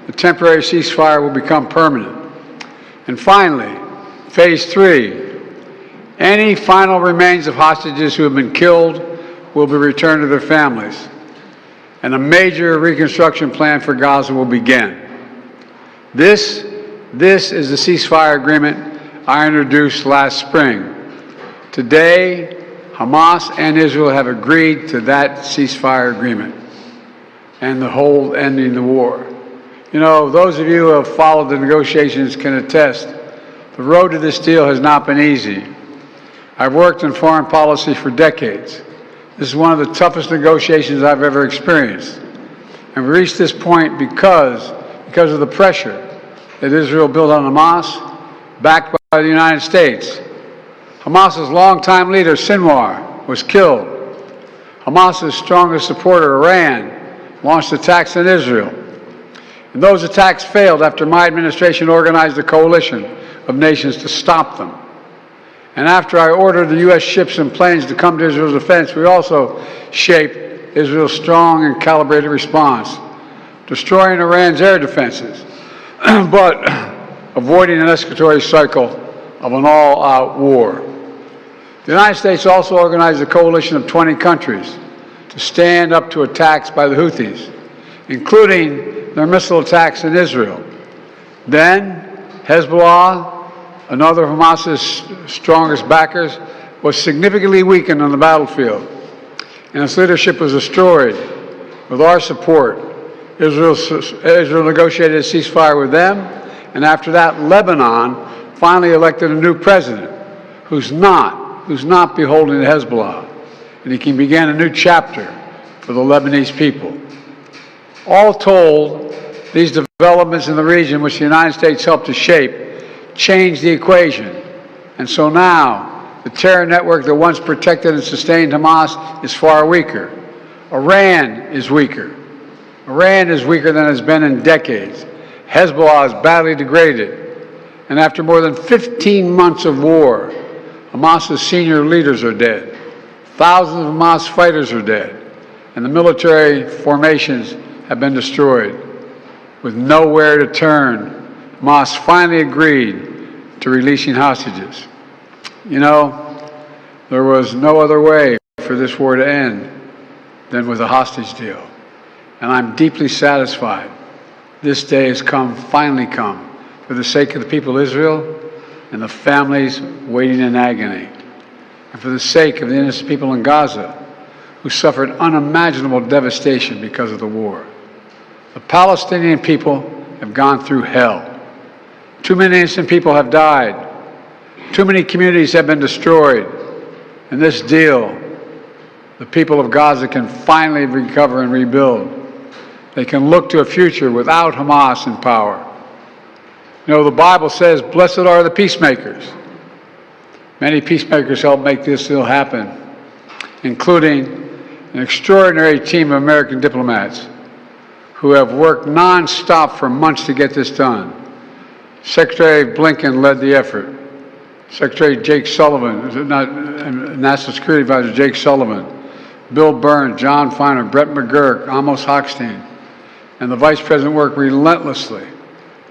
the temporary ceasefire will become permanent. And finally, phase 3, any final remains of hostages who have been killed will be returned to their families, and a major reconstruction plan for Gaza will begin. This is the ceasefire agreement I introduced last spring. Today, Hamas and Israel have agreed to that ceasefire agreement and the whole ending the war. You know, those of you who have followed the negotiations can attest, the road to this deal has not been easy. I've worked in foreign policy for decades. This is one of the toughest negotiations I've ever experienced. And we reached this point because of the pressure that Israel built on Hamas, backed by the United States. Hamas's longtime leader, Sinwar, was killed. Hamas's strongest supporter, Iran, launched attacks on Israel. And those attacks failed after my administration organized a coalition of nations to stop them. And after I ordered the U.S. ships and planes to come to Israel's defense, we also shaped Israel's strong and calibrated response, destroying Iran's air defenses, but avoiding an escalatory cycle of an all-out war. The United States also organized a coalition of 20 countries to stand up to attacks by the Houthis, including their missile attacks in Israel. Then, Hezbollah, another of Hamas's strongest backers, was significantly weakened on the battlefield, and its leadership was destroyed. With our support, Israel negotiated a ceasefire with them, and after that, Lebanon finally elected a new president who's not beholden to Hezbollah, and he can begin a new chapter for the Lebanese people. All told, these developments in the region, which the United States helped to shape, changed the equation. And so now, the terror network that once protected and sustained Hamas is far weaker. Iran is weaker. Iran is weaker than it's been in decades. Hezbollah is badly degraded. And after more than 15 months of war, Hamas's senior leaders are dead. Thousands of Hamas fighters are dead. And the military formations have been destroyed. With nowhere to turn, Hamas finally agreed to releasing hostages. You know, there was no other way for this war to end than with a hostage deal. And I'm deeply satisfied this day has finally come, for the sake of the people of Israel and the families waiting in agony, and for the sake of the innocent people in Gaza who suffered unimaginable devastation because of the war. The Palestinian people have gone through hell. Too many innocent people have died. Too many communities have been destroyed. In this deal, the people of Gaza can finally recover and rebuild. They can look to a future without Hamas in power. You know, the Bible says, "Blessed are the peacemakers." Many peacemakers helped make this deal happen, including an extraordinary team of American diplomats who have worked nonstop for months to get this done. Secretary Blinken led the effort. Secretary Jake Sullivan, National Security Advisor Jake Sullivan, Bill Burns, John Feiner, Brett McGurk, Amos Hochstein, and the Vice President worked relentlessly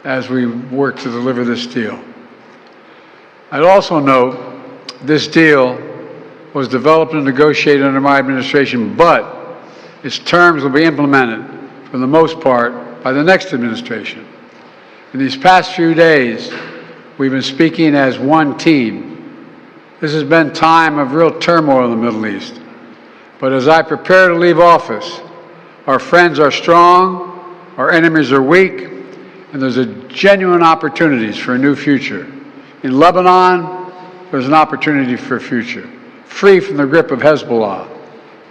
as we worked to deliver this deal. I'd also note this deal was developed and negotiated under my administration, but its terms will be implemented, for the most part, by the next administration. In these past few days, we've been speaking as one team. This has been time of real turmoil in the Middle East. But as I prepare to leave office, our friends are strong, our enemies are weak, and there's genuine opportunities for a new future. In Lebanon, there's an opportunity for a future, free from the grip of Hezbollah.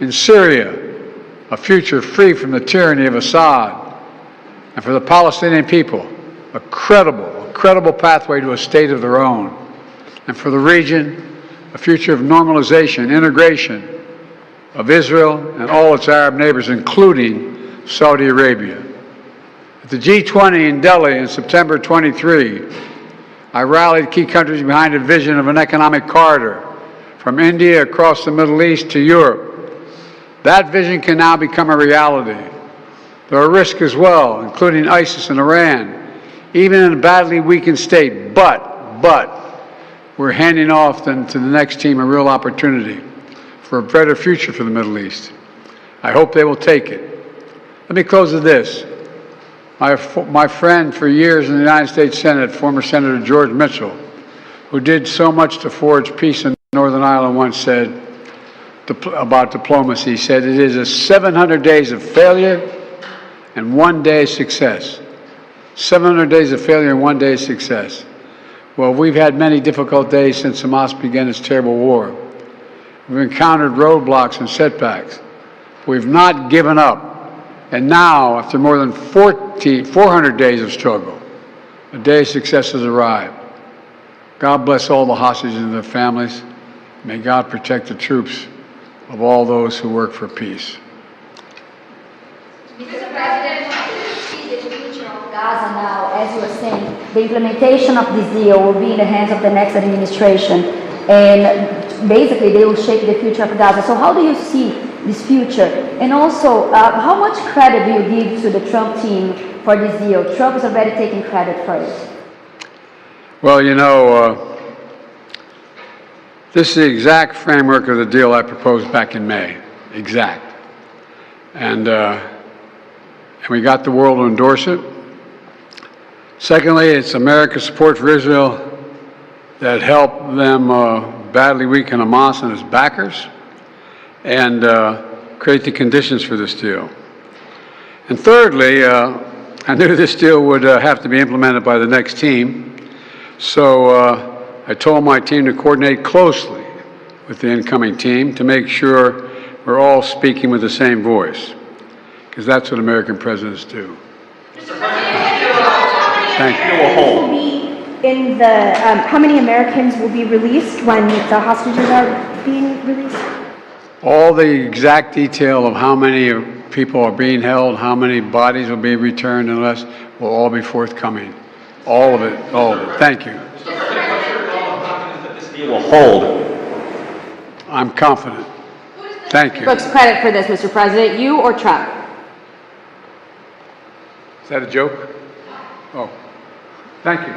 In Syria, a future free from the tyranny of Assad. And for the Palestinian people, a credible pathway to a state of their own. And for the region, a future of normalization, integration of Israel and all its Arab neighbors, including Saudi Arabia. At the G20 in Delhi in September 23, I rallied key countries behind a vision of an economic corridor from India across the Middle East to Europe. That vision can now become a reality. There are risks as well, including ISIS and Iran, even in a badly weakened state. But we're handing off to the next team a real opportunity for a better future for the Middle East. I hope they will take it. Let me close with this. My friend for years in the United States Senate, former Senator George Mitchell, who did so much to forge peace in Northern Ireland, once said about diplomacy, he said, it is 700 days of failure and 1 day of success. 700 days of failure and 1 day of success. Well, we've had many difficult days since Hamas began its terrible war. We've encountered roadblocks and setbacks. We've not given up. And now, after more than 400 days of struggle, a day of success has arrived. God bless all the hostages and their families. May God protect the troops of all those who work for peace. Mr. President, how do you see the future of Gaza now? As you were saying, the implementation of this deal will be in the hands of the next administration, and basically they will shape the future of Gaza. So how do you see this future? And also, how much credit do you give to the Trump team for this deal? Trump is already taking credit for it. Well, you know, this is the exact framework of the deal I proposed back in May. Exact. And we got the world to endorse it. Secondly, it's America's support for Israel that helped them badly weaken Hamas and its backers and create the conditions for this deal. And thirdly, I knew this deal would have to be implemented by the next team, so I told my team to coordinate closely with the incoming team to make sure we're all speaking with the same voice, because that's what American presidents do. Thank you. In the, how many Americans will be released when the hostages are being released? All the exact detail of how many people are being held, how many bodies will be returned and less, will all be forthcoming. All of it, all of it. Thank you. Mr. President, what's your level of confidence that this deal will hold? I'm confident. Thank you. Who takes credit for this, Mr. President, you or Trump? Is that a joke? Oh, thank you.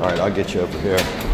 All right, I'll get you over here.